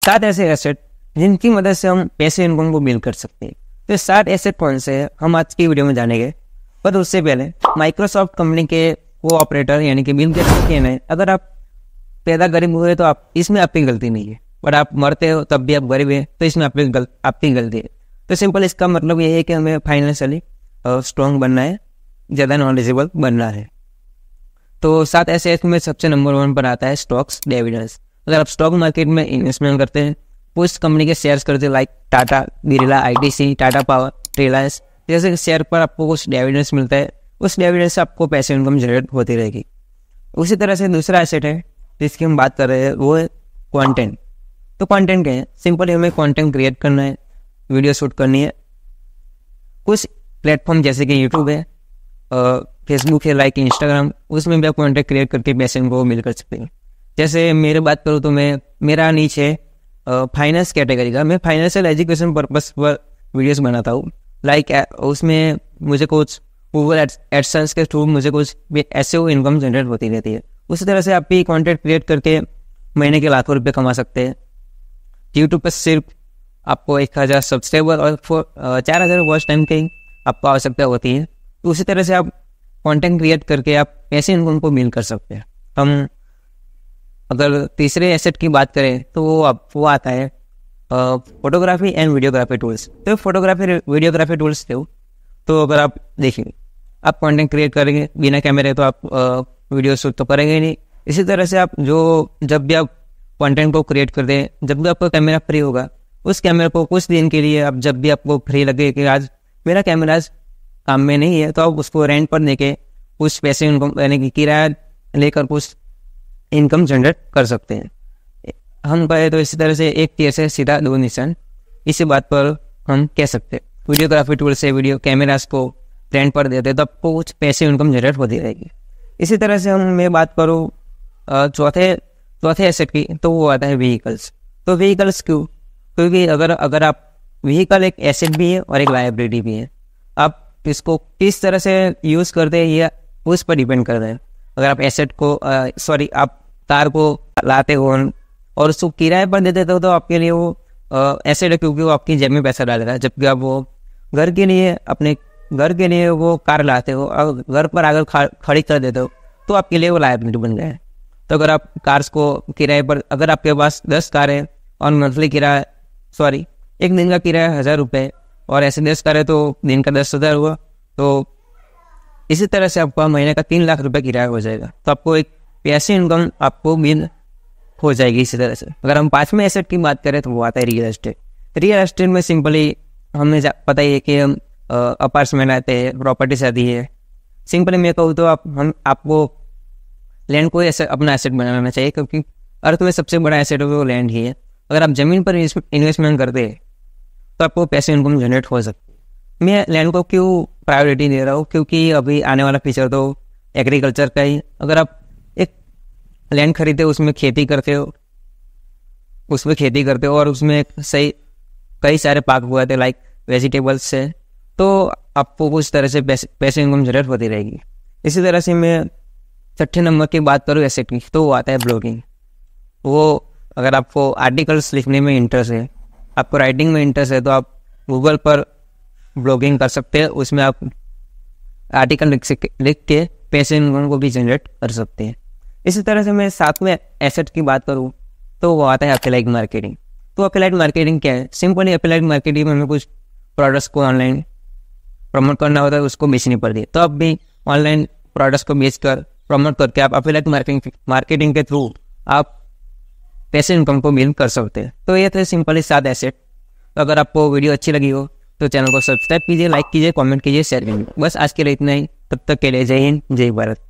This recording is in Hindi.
7 ऐसे एसेट जिनकी मदद से हम पैसे इनकम को बिल्ड कर सकते हैं। तो 7 एसेट कौन से हैं हम आज की वीडियो में जानेंगे। पर उससे पहले माइक्रोसॉफ्ट कंपनी के वो ऑपरेटर यानी कि बिल गेट्स के हैं, अगर आप पैदा गरीब हुए तो आप इसमें आपकी गलती नहीं है, पर आप मरते हो तब भी आप गरीब हैं तो इसमें आपकी गलती है। तो सिंपल इसका मतलब ये है कि हमें फाइनेंशियली स्ट्रॉन्ग बनना है, ज़्यादा नॉलेजेबल बनना है। तो 7 ऐसे इसमें सबसे नंबर 1 पर आता है स्टॉक्स डिविडेंड्स। अगर आप स्टॉक मार्केट में इन्वेस्टमेंट करते हैं, उस कंपनी के शेयर्स करते हैं like Tata, Birla, ITC, Tata power, Reliance जैसे शेयर पर आपको कुछ डिविडेंड्स मिलता है, उस डिविडेंड से आपको पैसे इनकम जनरेट होती रहेगी। उसी तरह से दूसरा एसेट है जिसकी हम बात कर रहे हैं वो है कंटेंट। तो कंटेंट क्या है? सिंपल हमें कंटेंट क्रिएट करना है, वीडियो शूट करनी है। कुछ प्लेटफॉर्म जैसे कि यूट्यूब है, फेसबुक है, लाइक इंस्टाग्राम, उसमें भी आप कंटेंट क्रिएट करके पैसे इनको मिल कर सकते हैं। जैसे मेरी बात करूँ तो मेरा नीच है फाइनेंस कैटेगरी का। मैं फाइनेंशियल एजुकेशन पर्पस पर वीडियोस बनाता हूँ। लाइक उसमें मुझे कुछ गूगल एडसेंस के थ्रू मुझे कुछ ऐसे वो इनकम जनरेट होती रहती है। उसी तरह से आप भी कंटेंट क्रिएट करके महीने के लाखों रुपए कमा सकते हैं। यूट्यूब पर सिर्फ आपको 1000 सब्सक्राइबर और 4000 वॉच टाइम की आपको आवश्यकता होती है। तो उसी तरह से आप कंटेंट क्रिएट करके आप पैसे इनकम को मिल कर सकते हैं। हम अगर तीसरे एसेट की बात करें तो वो आता है फोटोग्राफी एंड वीडियोग्राफी टूल्स। तो फोटोग्राफी वीडियोग्राफी टूल्स थे। तो अगर आप देखिए, आप कंटेंट क्रिएट करेंगे बिना कैमरे तो आप वीडियो शूट तो करेंगे नहीं। इसी तरह से आप जब भी आप कंटेंट को क्रिएट कर दें, जब भी आपका कैमरा फ्री होगा, उस कैमरे को कुछ दिन के लिए आप जब भी आपको फ्री लगे कि आज मेरा कैमरा आज काम में नहीं है, तो आप उसको रेंट पर देके कुछ पैसे इनकम यानी कि किराया लेकर कुछ इनकम जनरेट कर सकते हैं। हम कहें तो इसी तरह से एक तीर से सीधा 2 निशान, इसी बात पर हम कह सकते हैं। वीडियोग्राफी टूल से वीडियो कैमरास को रेंट पर देते तो आपको कुछ पैसे इनकम जनरेट होती रहेगी। इसी तरह से मैं बात करूँ चौथे एसेट की, तो वो आता है व्हीकल्स। तो व्हीकल्स क्यों? क्योंकि अगर आप व्हीकल एक एसेट भी है और एक लायबिलिटी भी है। आप इसको किस तरह से यूज़ करते हैं ये उस पर डिपेंड करता है। अगर आप एसेट को आप कार को लाते हो और उसको किराए पर देते हो तो आपके लिए वो एसेट है, क्योंकि वो आपकी जेब में पैसा डाल रहा है। जबकि आप वो घर के लिए वो कार लाते हो और घर पर अगर खड़ी कर देते हो तो आपके लिए वो लायबिलिटी बन गया है। तो अगर आप कार्स को किराए पर, अगर आपके पास 10 कार है और मंथली किराया एक दिन का किराया 1000 रुपये और ऐसे 10 कार है तो दिन का 10,000 हुआ। तो इसी तरह से आपका महीने का 3 लाख रुपये किराया हो जाएगा। तो आपको एक पैसे इनकम आपको मिल हो जाएगी। इसी तरह से अगर हम 5वें एसेट की बात करें तो वो आता है रियल एस्टेट। रियल एस्टेट में सिंपली हमें पता ही है कि हम अपार्टमेंट आते हैं, प्रॉपर्टीज आती है। सिंपली मैं कहूँ तो आपको लैंड को अपना एसेट बनाना चाहिए, क्योंकि अर्थ में सबसे बड़ा एसेट है वो लैंड ही है। अगर आप ज़मीन पर इन्वेस्टमेंट करते हैं तो आपको पैसे इनकम जनरेट हो सकती है। मैं लैंड को क्यों प्रायोरिटी दे रहा हूँ? क्योंकि अभी आने वाला फ्यूचर तो एग्रीकल्चर का ही। अगर आप एक लैंड खरीदते हो, उसमें खेती करते हो और उसमें कई सारे पाक हुए थे लाइक वेजिटेबल्स से, तो आपको कुछ तरह से पैसे इनकम जनरेट होती रहेगी। इसी तरह से मैं 6ठे नंबर की बात करूँ एसेट की, तो वो आता है ब्लॉगिंग। वो अगर आपको आर्टिकल्स लिखने में इंटरेस्ट है, आपको राइटिंग में इंटरेस्ट है, तो आप गूगल पर ब्लॉगिंग कर सकते हैं। उसमें आप आर्टिकल लिख के पैसे इनकम को भी जनरेट कर सकते हैं। इसी तरह से मैं 7वें एसेट की बात करूँ तो वो आता है एफिलिएट मार्केटिंग। तो एफिलिएट मार्केटिंग क्या है? सिंपली एफिलिएट मार्केटिंग में हमें कुछ प्रोडक्ट्स को ऑनलाइन प्रमोट करना होता है, उसको बेचनी पड़ती है। तो आप भी ऑनलाइन प्रोडक्ट्स को बेचकर प्रमोट करके आप एफिलिएट मार्केटिंग के थ्रू आप पैसे इनकम को मिल कर सकते हैं। तो ये थे सिंपली 7 एसेट। तो अगर आपको वीडियो अच्छी लगी हो तो चैनल को सब्सक्राइब कीजिए, लाइक कीजिए, कमेंट कीजिए, शेयर कीजिए। बस आज के लिए इतना ही। तब तक के लिए जय हिंद, जय भारत।